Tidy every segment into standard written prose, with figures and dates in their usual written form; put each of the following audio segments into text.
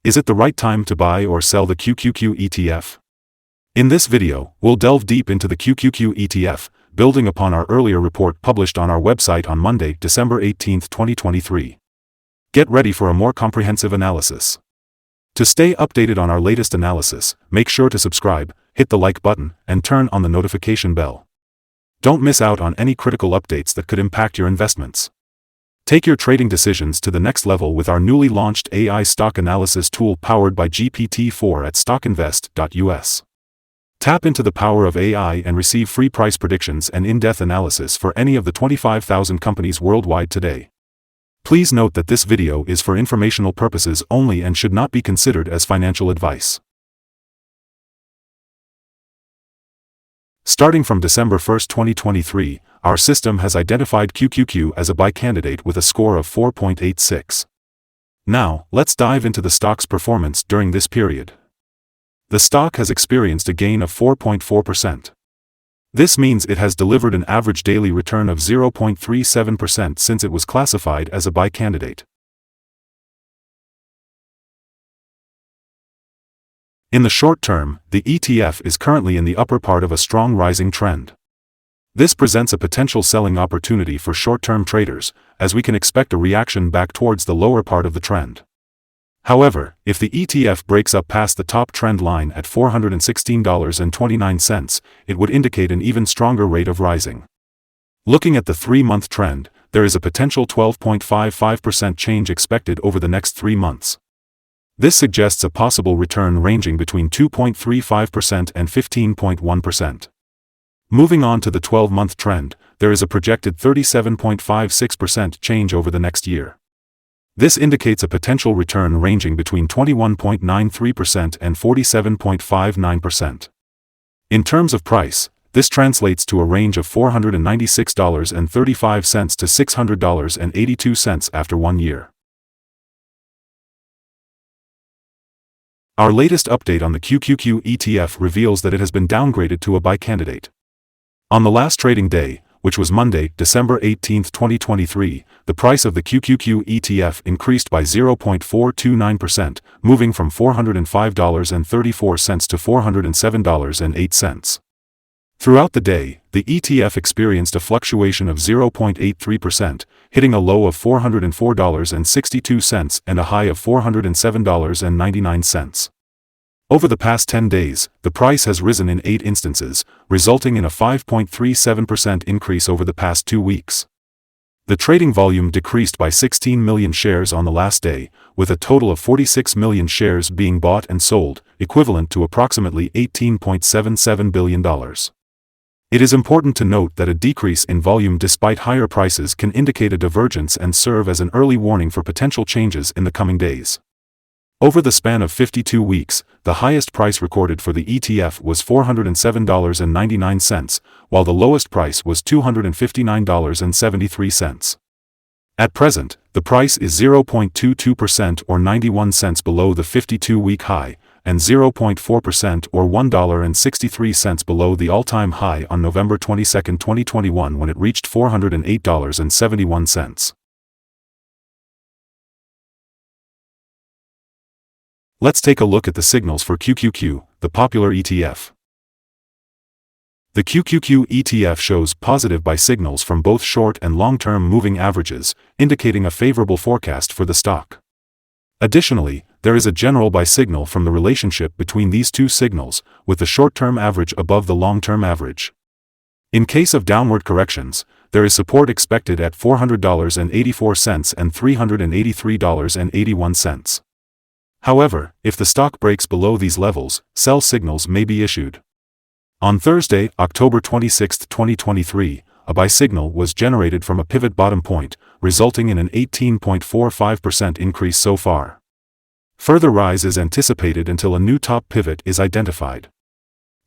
Is it the right time to buy or sell the QQQ ETF? In this video, we'll delve deep into the QQQ ETF, building upon our earlier report published on our website on Monday, December 18, 2023. Get ready for a more comprehensive analysis. To stay updated on our latest analysis, make sure to subscribe, hit the like button, and turn on the notification bell. Don't miss out on any critical updates that could impact your investments. Take your trading decisions to the next level with our newly launched AI stock analysis tool powered by GPT-4 at StockInvest.us. Tap into the power of AI and receive free price predictions and in-depth analysis for any of the 25,000 companies worldwide today. Please note that this video is for informational purposes only and should not be considered as financial advice. Starting from December 1, 2023, our system has identified QQQ as a buy candidate with a score of 4.86. Now, let's dive into the stock's performance during this period. The stock has experienced a gain of 4.4%. This means it has delivered an average daily return of 0.37% since it was classified as a buy candidate. In the short term, the ETF is currently in the upper part of a strong rising trend. This presents a potential selling opportunity for short-term traders, as we can expect a reaction back towards the lower part of the trend. However, if the ETF breaks up past the top trend line at $416.29, it would indicate an even stronger rate of rising. Looking at the 3-month trend, there is a potential 12.55% change expected over the next 3 months. This suggests a possible return ranging between 2.35% and 15.1%. Moving on to the 12-month trend, there is a projected 37.56% change over the next year. This indicates a potential return ranging between 21.93% and 47.59%. In terms of price, this translates to a range of $496.35 to $600.82 after 1 year. Our latest update on the QQQ ETF reveals that it has been downgraded to a buy candidate. On the last trading day, which was Monday, December 18, 2023, the price of the QQQ ETF increased by 0.429%, moving from $405.34 to $407.08. Throughout the day, the ETF experienced a fluctuation of 0.83%, hitting a low of $404.62 and a high of $407.99. Over the past 10 days, the price has risen in 8 instances, resulting in a 5.37% increase over the past 2 weeks. The trading volume decreased by 16 million shares on the last day, with a total of 46 million shares being bought and sold, equivalent to approximately $18.77 billion. It is important to note that a decrease in volume despite higher prices can indicate a divergence and serve as an early warning for potential changes in the coming days. Over the span of 52 weeks, the highest price recorded for the ETF was $407.99, while the lowest price was $259.73. At present, the price is 0.22% or 91 cents below the 52-week high, and 0.4% or $1.63 below the all-time high on November 22, 2021 when it reached $408.71. Let's take a look at the signals for QQQ, the popular ETF. The QQQ ETF shows positive buy signals from both short and long-term moving averages, indicating a favorable forecast for the stock. Additionally, there is a general buy signal from the relationship between these two signals, with the short-term average above the long-term average. In case of downward corrections, there is support expected at $400.84 and $383.81. However, if the stock breaks below these levels, sell signals may be issued. On Thursday, October 26, 2023, a buy signal was generated from a pivot bottom point, resulting in an 18.45% increase so far. Further rise is anticipated until a new top pivot is identified.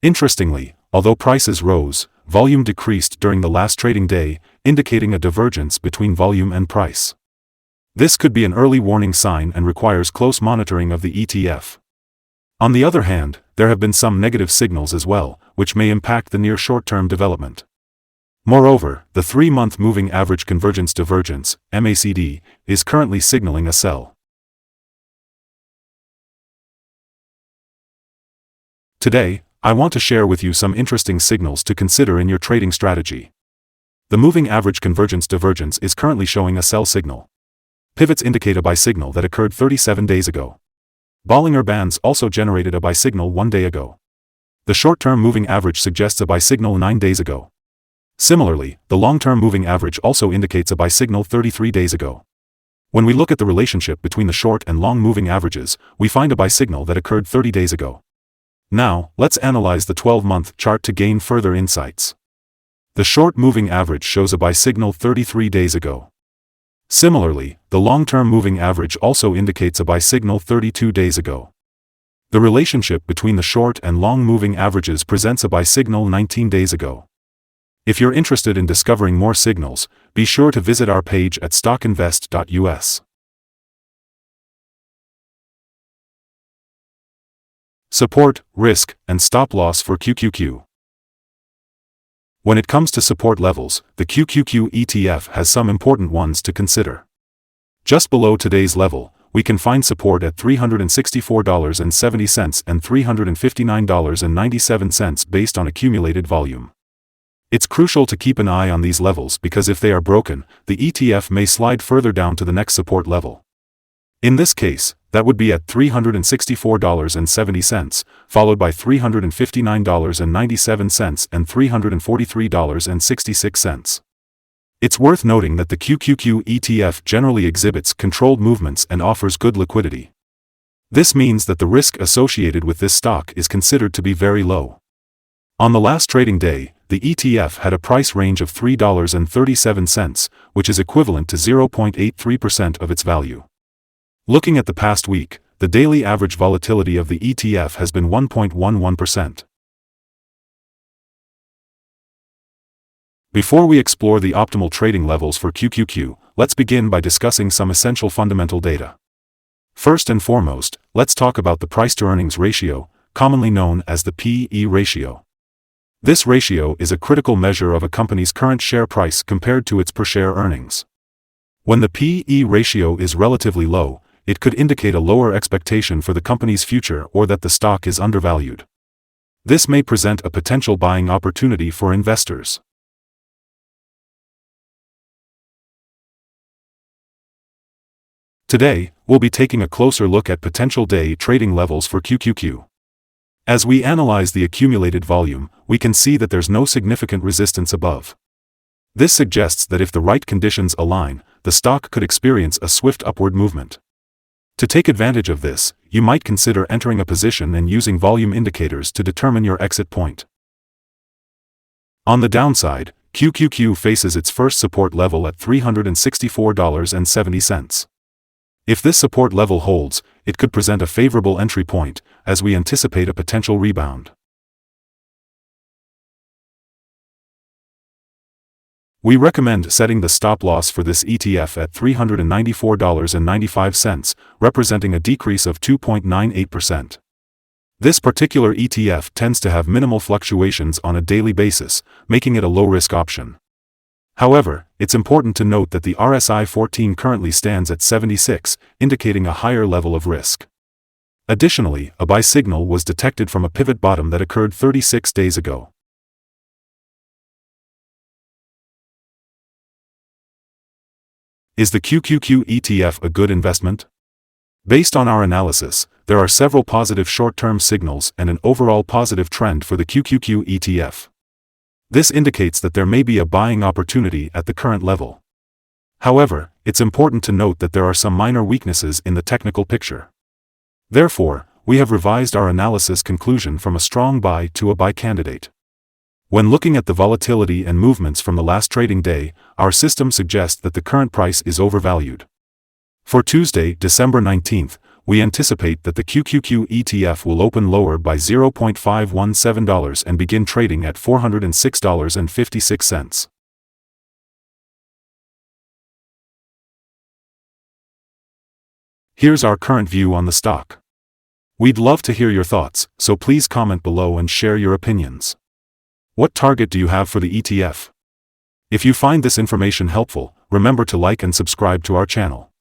Interestingly, although prices rose, volume decreased during the last trading day, indicating a divergence between volume and price. This could be an early warning sign and requires close monitoring of the ETF. On the other hand, there have been some negative signals as well, which may impact the near short-term development. Moreover, the 3-month moving average convergence divergence, MACD, is currently signaling a sell. Today, I want to share with you some interesting signals to consider in your trading strategy. The moving average convergence divergence is currently showing a sell signal. Pivots indicate a buy signal that occurred 37 days ago. Bollinger Bands also generated a buy signal 1 day ago. The short-term moving average suggests a buy signal 9 days ago. Similarly, the long-term moving average also indicates a buy signal 33 days ago. When we look at the relationship between the short and long moving averages, we find a buy signal that occurred 30 days ago. Now, let's analyze the 12-month chart to gain further insights. The short moving average shows a buy signal 33 days ago. Similarly, the long-term moving average also indicates a buy signal 32 days ago. The relationship between the short and long moving averages presents a buy signal 19 days ago. If you're interested in discovering more signals, be sure to visit our page at StockInvest.us. Support, risk, and stop loss for QQQ. When it comes to support levels, the QQQ ETF has some important ones to consider. Just below today's level, we can find support at $364.70 and $359.97 based on accumulated volume. It's crucial to keep an eye on these levels because if they are broken, the ETF may slide further down to the next support level. In this case, that would be at $364.70, followed by $359.97 and $343.66. It's worth noting that the QQQ ETF generally exhibits controlled movements and offers good liquidity. This means that the risk associated with this stock is considered to be very low. On the last trading day, the ETF had a price range of $3.37, which is equivalent to 0.83% of its value. Looking at the past week, the daily average volatility of the ETF has been 1.11%. Before we explore the optimal trading levels for QQQ, let's begin by discussing some essential fundamental data. First and foremost, let's talk about the price-to-earnings ratio, commonly known as the P/E ratio. This ratio is a critical measure of a company's current share price compared to its per-share earnings. When the P/E ratio is relatively low, it could indicate a lower expectation for the company's future or that the stock is undervalued. This may present a potential buying opportunity for investors. Today, we'll be taking a closer look at potential day trading levels for QQQ. As we analyze the accumulated volume, we can see that there's no significant resistance above. This suggests that if the right conditions align, the stock could experience a swift upward movement. To take advantage of this, you might consider entering a position and using volume indicators to determine your exit point. On the downside, QQQ faces its first support level at $364.70. If this support level holds, it could present a favorable entry point, as we anticipate a potential rebound. We recommend setting the stop loss for this ETF at $394.95, representing a decrease of 2.98%. This particular ETF tends to have minimal fluctuations on a daily basis, making it a low-risk option. However, it's important to note that the RSI 14 currently stands at 76, indicating a higher level of risk. Additionally, a buy signal was detected from a pivot bottom that occurred 36 days ago. Is the QQQ ETF a good investment? Based on our analysis, there are several positive short-term signals and an overall positive trend for the QQQ ETF. This indicates that there may be a buying opportunity at the current level. However, it's important to note that there are some minor weaknesses in the technical picture. Therefore, we have revised our analysis conclusion from a strong buy to a buy candidate. When looking at the volatility and movements from the last trading day, our system suggests that the current price is overvalued. For Tuesday, December 19th, we anticipate that the QQQ ETF will open lower by $0.517 and begin trading at $406.56. Here's our current view on the stock. We'd love to hear your thoughts, so please comment below and share your opinions. What target do you have for the ETF? If you find this information helpful, remember to like and subscribe to our channel.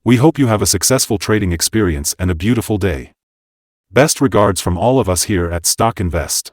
We hope you have a successful trading experience and a beautiful day. Best regards from all of us here at Stock Invest.